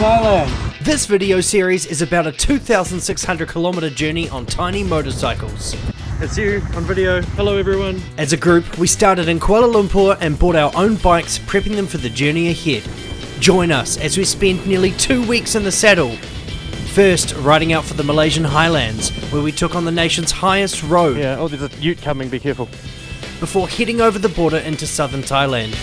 Thailand. This video series is about a 2,600 kilometer journey on tiny motorcycles. It's you on video. Hello everyone. As a group, we started in Kuala Lumpur and bought our own bikes, prepping them for the journey ahead. Join us as we spend nearly 2 weeks in the saddle. First, riding out for the Malaysian highlands, where we took on the nation's highest road. Yeah, oh, there's a ute coming, be careful. Before heading over the border into southern Thailand.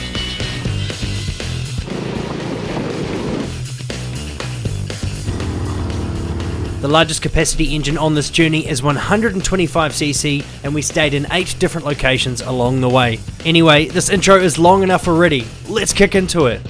The largest capacity engine on this journey is 125cc, and we stayed in 8 different locations along the way. Anyway, this intro is long enough already. Let's kick into it.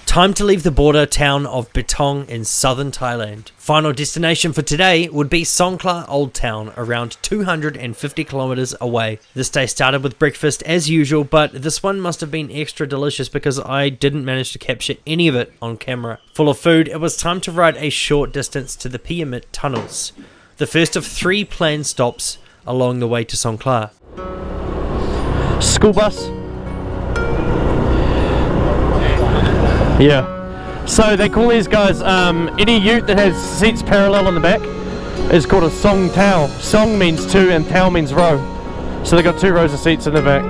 Time to leave the border town of Betong in southern Thailand. Final destination for today would be Songkhla Old Town, around 250 kilometers away. This day started with breakfast as usual, but this one must have been extra delicious because I didn't manage to capture any of it on camera. Full of food, it was time to ride a short distance to the Pyramid tunnels, the first of 3 planned stops along the way to Songkhla. School bus. Yeah. So they call these guys, any ute that has seats parallel on the back is called a song tao. Song means 2 and tao means row. So they got 2 rows of seats in the back.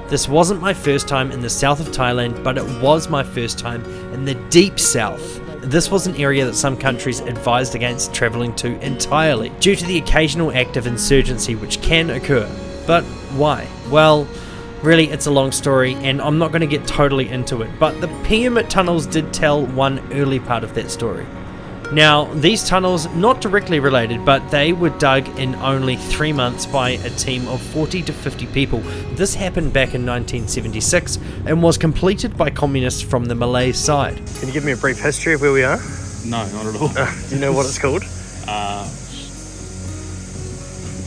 This wasn't my first time in the south of Thailand, but it was my first time in the deep south. This was an area that some countries advised against travelling to entirely, due to the occasional act of insurgency which can occur. But why? Well, really it's a long story and I'm not going to get totally into it, but the Pyramid tunnels did tell one early part of that story. Now, these tunnels, not directly related, but they were dug in only 3 months by a team of 40 to 50 people. This happened back in 1976 and was completed by communists from the Malay side. Can you give me a brief history of where we are? No, not at all. Do you know what it's called?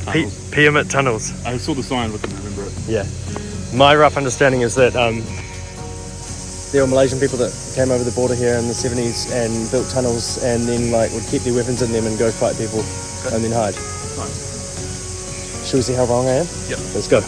Tunnels. Pyramid tunnels. I saw the sign, but didn't remember it. Yeah. My rough understanding is that there were Malaysian people that came over the border here in the 70s and built tunnels and then would keep their weapons in them and go fight people and then hide. Nice. Should we see how wrong I am? Yep. Let's go.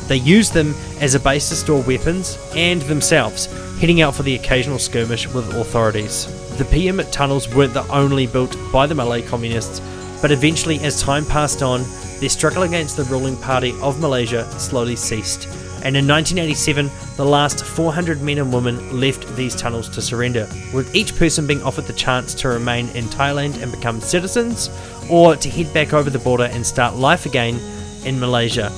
They used them as a base to store weapons and themselves, heading out for the occasional skirmish with authorities. The Pyramid tunnels weren't the only built by the Malay communists, but eventually as time passed on, their struggle against the ruling party of Malaysia slowly ceased. And in 1987, the last 400 men and women left these tunnels to surrender, with each person being offered the chance to remain in Thailand and become citizens, or to head back over the border and start life again in Malaysia.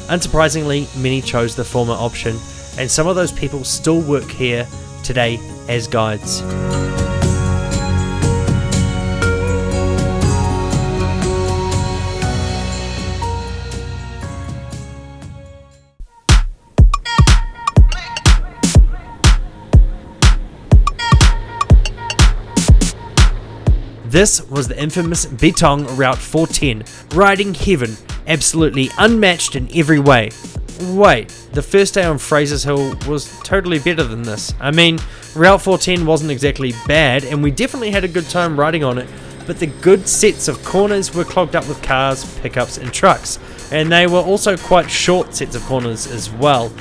Unsurprisingly, many chose the former option, and some of those people still work here today as guides. This was the infamous Betong Route 410, riding heaven, absolutely unmatched in every way. Wait, the first day on Fraser's Hill was totally better than this. I mean, Route 410 wasn't exactly bad, and we definitely had a good time riding on it, but the good sets of corners were clogged up with cars, pickups and trucks, and they were also quite short sets of corners as well.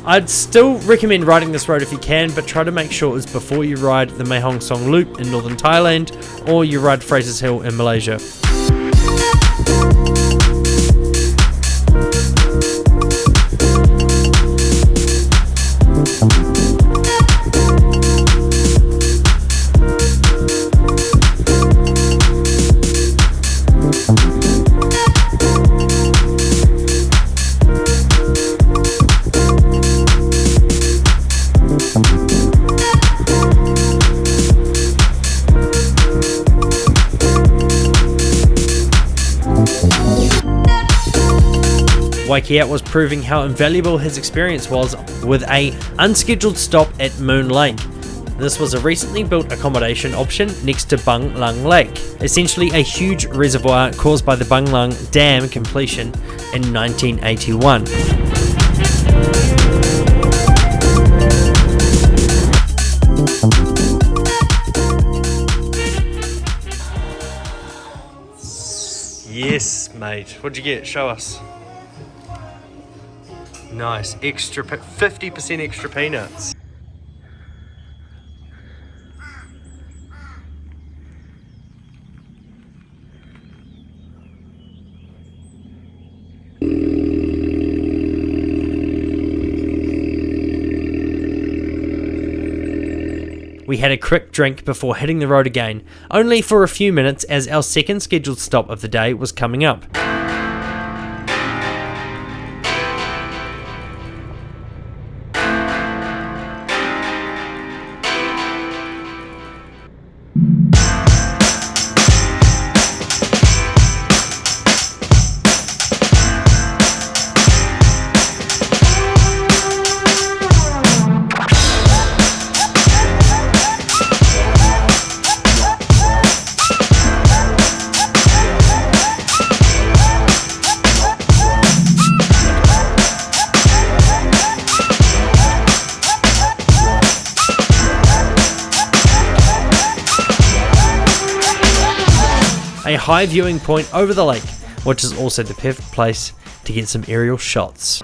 I'd still recommend riding this road if you can, but try to make sure it's before you ride the Mae Hong Son Loop in northern Thailand or you ride Fraser's Hill in Malaysia. Kiat was proving how invaluable his experience was with a unscheduled stop at Moon Lake. This was a recently built accommodation option next to Bang Lang Lake, essentially a huge reservoir caused by the Bang Lang Dam completion in 1981. Yes, mate. What'd you get? Show us. Nice. Extra 50% extra peanuts. We had a quick drink before hitting the road again, only for a few minutes as our second scheduled stop of the day was coming up. A high viewing point over the lake, which is also the perfect place to get some aerial shots.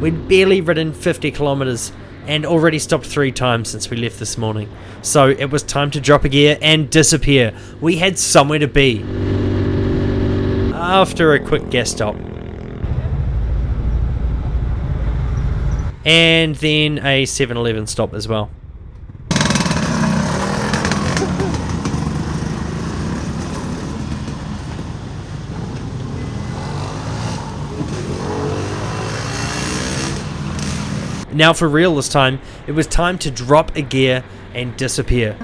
We'd barely ridden 50 kilometers and already stopped 3 times since we left this morning, so it was time to drop a gear and disappear. We had somewhere to be. After a quick gas stop. And then a 7-Eleven stop as well. Now for real this time, it was time to drop a gear and disappear.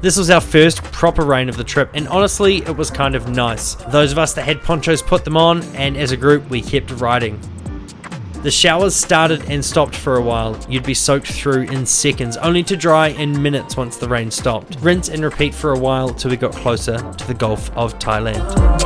This was our first proper rain of the trip, and honestly it was kind of nice. Those of us that had ponchos put them on, and as a group we kept riding. The showers started and stopped for a while. You'd be soaked through in seconds, only to dry in minutes once the rain stopped. Rinse and repeat for a while till we got closer to the Gulf of Thailand.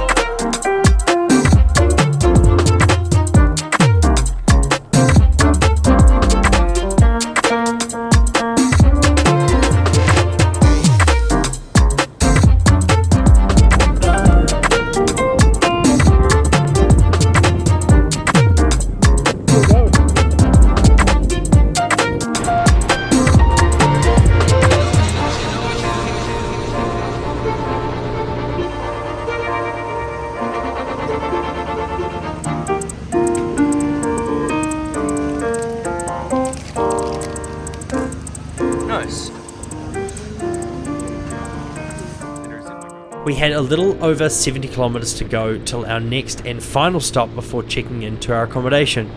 We had a little over 70 kilometers to go till our next and final stop before checking into our accommodation.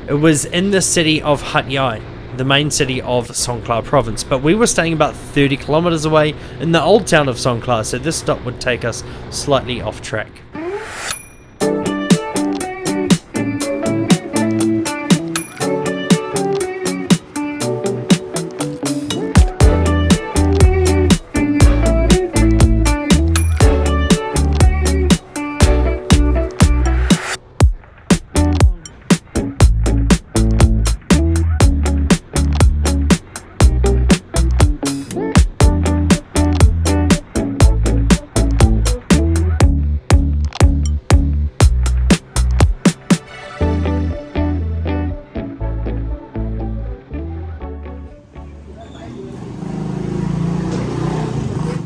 It was in the city of Hat Yai, the main city of Songkhla province, but we were staying about 30 kilometers away in the old town of Songkhla, so this stop would take us slightly off track.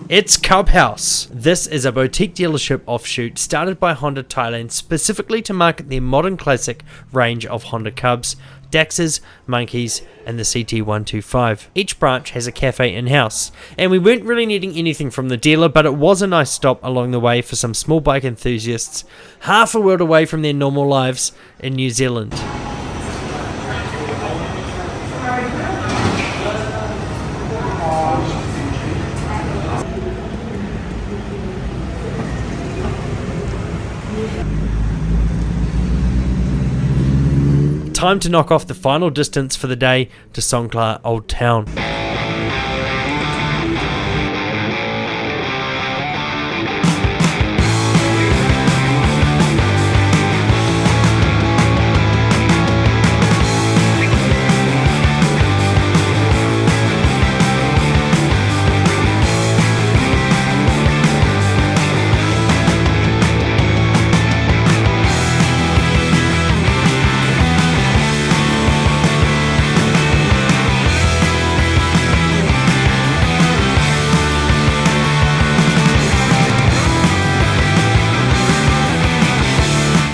It's Cub House. This is a boutique dealership offshoot started by Honda Thailand specifically to market their modern classic range of Honda Cubs, Daxes, Monkeys, and the CT125. Each branch has a cafe in-house, and we weren't really needing anything from the dealer, but it was a nice stop along the way for some small bike enthusiasts, half a world away from their normal lives in New Zealand. Time to knock off the final distance for the day to Songkhla Old Town.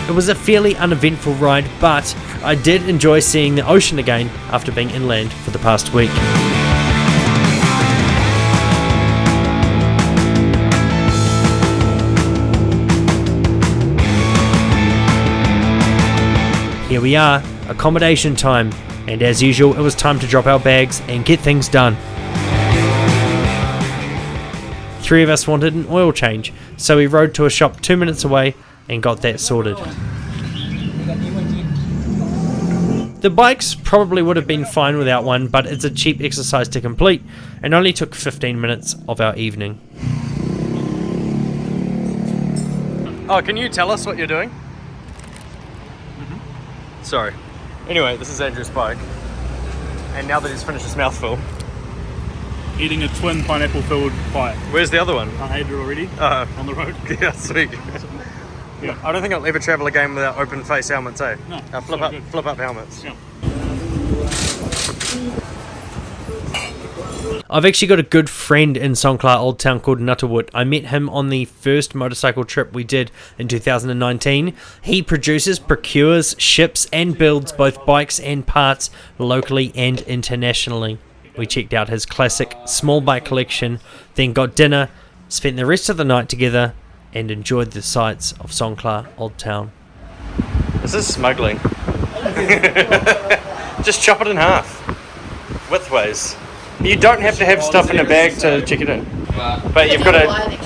It was a fairly uneventful ride, but I did enjoy seeing the ocean again after being inland for the past week. Here we are, accommodation time, and as usual it was time to drop our bags and get things done. 3 of us wanted an oil change, so we rode to a shop 2 minutes away and got that sorted. The bikes probably would have been fine without one, but it's a cheap exercise to complete and only took 15 minutes of our evening. Oh, can you tell us what you're doing? Sorry. Anyway, this is Andrew's bike. And now that he's finished his mouthful. Eating a twin pineapple-filled pie. Where's the other one? I ate it already. On the road. Yeah, sweet. Yeah. I don't think I'll ever travel again without open face helmets, eh? No, flip up helmets. Yeah. I've actually got a good friend in Songkhla Old Town called Nuttawut. I met him on the first motorcycle trip we did in 2019. He produces, procures, ships and builds both bikes and parts locally and internationally. We checked out his classic small bike collection, then got dinner, spent the rest of the night together and enjoyed the sights of Songkhla Old Town. This is smuggling. Just chop it in half. Widthways. You don't have to have stuff in a bag to check it in. But you've got to...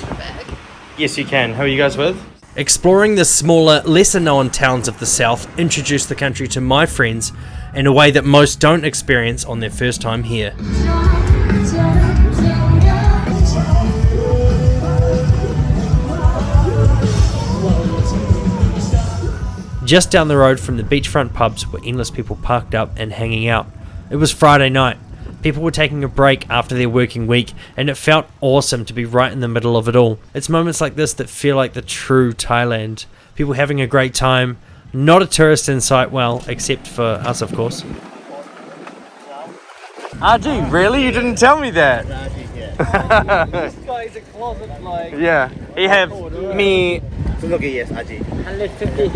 Yes, you can. Who are you guys with? Exploring the smaller, lesser known towns of the south introduced the country to my friends in a way that most don't experience on their first time here. Just down the road from the beachfront pubs were endless people parked up and hanging out. It was Friday night. People were taking a break after their working week, and it felt awesome to be right in the middle of it all. It's moments like this that feel like the true Thailand. People having a great time, not a tourist in sight, well, except for us, of course. RG, really? You didn't tell me that. This guy is a closet like. Yeah. He have me. Yes, Aji. 150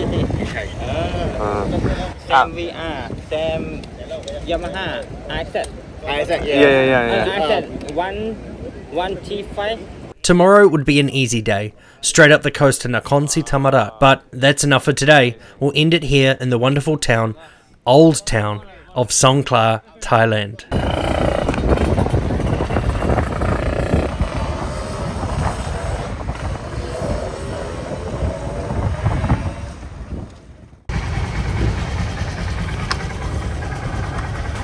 Same VR, same Yamaha, IZ. Yeah. IZ, one T5. Tomorrow would be an easy day, straight up the coast to Nakhon Si Thammarat. But that's enough for today. We'll end it here in the wonderful town, Old Town, of Songkhla, Thailand.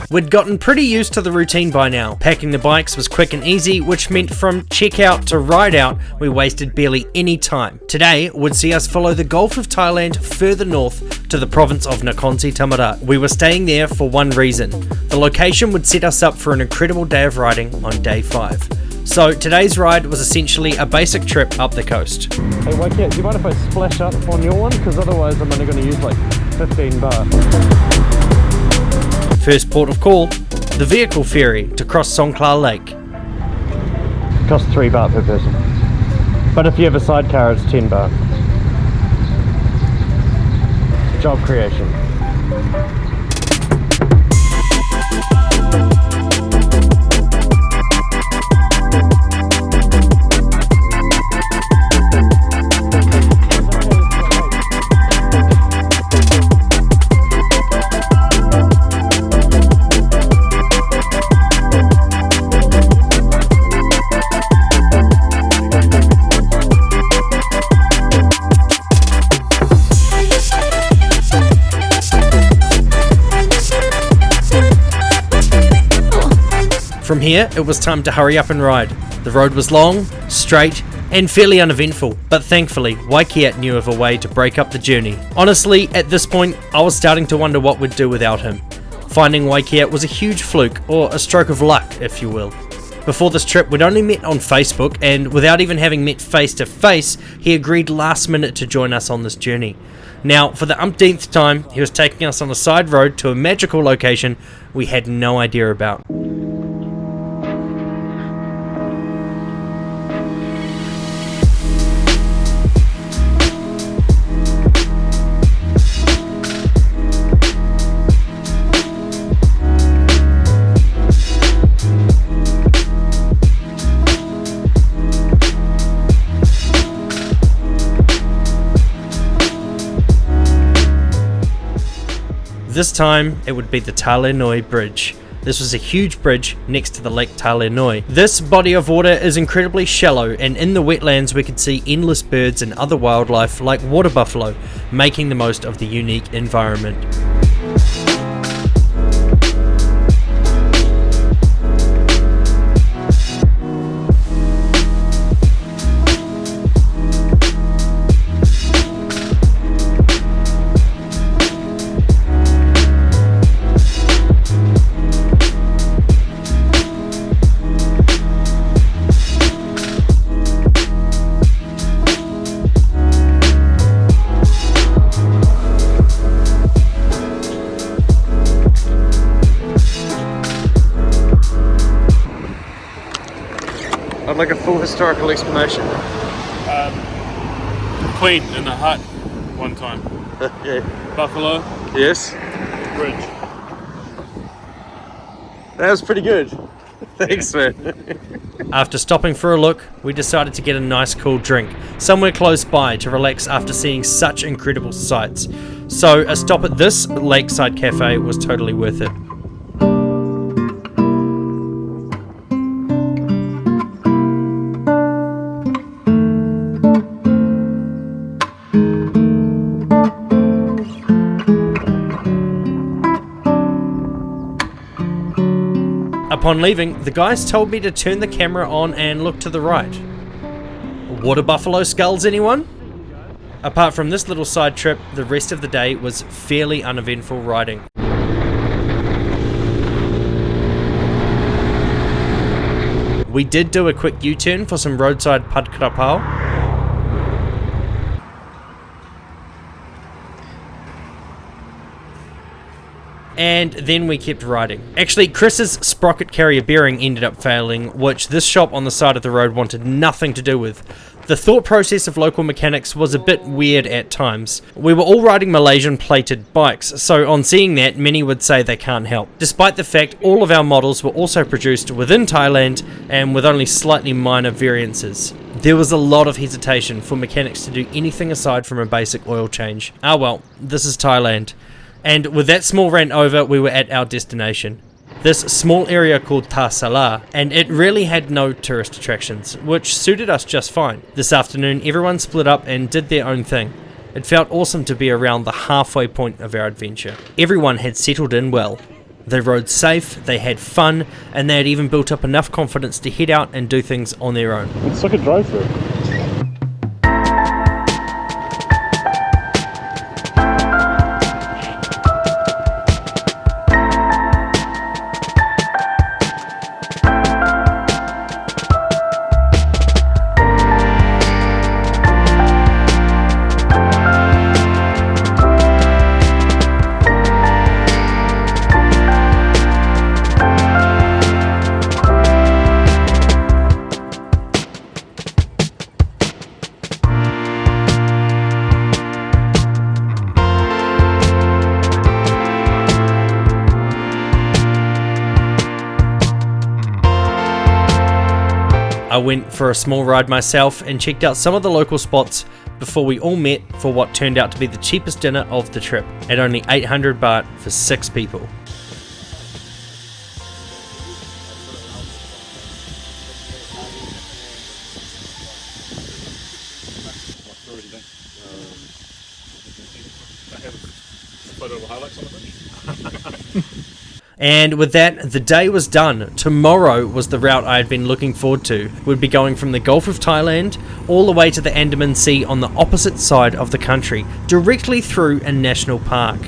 We'd gotten pretty used to the routine by now. Packing the bikes was quick and easy, which meant from checkout to ride out, we wasted barely any time. Today would see us follow the Gulf of Thailand further north to the province of Nakhon Si Thammarat. We were staying there for one reason. The location would set us up for an incredible day of riding on day 5. So today's ride was essentially a basic trip up the coast. Hey, Wakia, do you mind if I splash up on your one? Because otherwise I'm only going to use like 15 baht. First port of call, the vehicle ferry to cross Songkhla Lake. Costs 3 baht per person. But if you have a sidecar, it's 10 baht. Job creation. From here, it was time to hurry up and ride. The road was long, straight, and fairly uneventful, but thankfully, Waikiat knew of a way to break up the journey. Honestly, at this point, I was starting to wonder what we'd do without him. Finding Waikiat was a huge fluke, or a stroke of luck, if you will. Before this trip, we'd only met on Facebook, and without even having met face to face, he agreed last minute to join us on this journey. Now, for the umpteenth time, he was taking us on a side road to a magical location we had no idea about. This time, it would be the Talenoi Bridge. This was a huge bridge next to the Lake Talenoi. This body of water is incredibly shallow, and in the wetlands we could see endless birds and other wildlife like water buffalo, making the most of the unique environment. I'd like a full historical explanation. Queen in the hut one time. Yeah. Buffalo, Yes. bridge. That was pretty good. Thanks, man. After stopping for a look, we decided to get a nice cool drink, somewhere close by to relax after seeing such incredible sights. So a stop at this lakeside cafe was totally worth it. Upon leaving, the guys told me to turn the camera on and look to the right. Water buffalo skulls, anyone? Apart from this little side trip, the rest of the day was fairly uneventful riding. We did do a quick U-turn for some roadside pad krapao. And then we kept riding. Actually, Chris's sprocket carrier bearing ended up failing, which this shop on the side of the road wanted nothing to do with. The thought process of local mechanics was a bit weird at times. We were all riding Malaysian plated bikes, so on seeing that, many would say they can't help. Despite the fact all of our models were also produced within Thailand and with only slightly minor variances. There was a lot of hesitation for mechanics to do anything aside from a basic oil change. Ah well, this is Thailand. And with that small rant over, we were at our destination. This small area called Ta Sala, and it really had no tourist attractions, which suited us just fine. This afternoon, everyone split up and did their own thing. It felt awesome to be around the halfway point of our adventure. Everyone had settled in well. They rode safe, they had fun, and they had even built up enough confidence to head out and do things on their own. It's like a drive-through. I went for a small ride myself and checked out some of the local spots before we all met for what turned out to be the cheapest dinner of the trip, at only 800 baht for 6 people. And with that, the day was done. Tomorrow was the route I had been looking forward to. We'd be going from the Gulf of Thailand all the way to the Andaman Sea on the opposite side of the country, directly through a national park.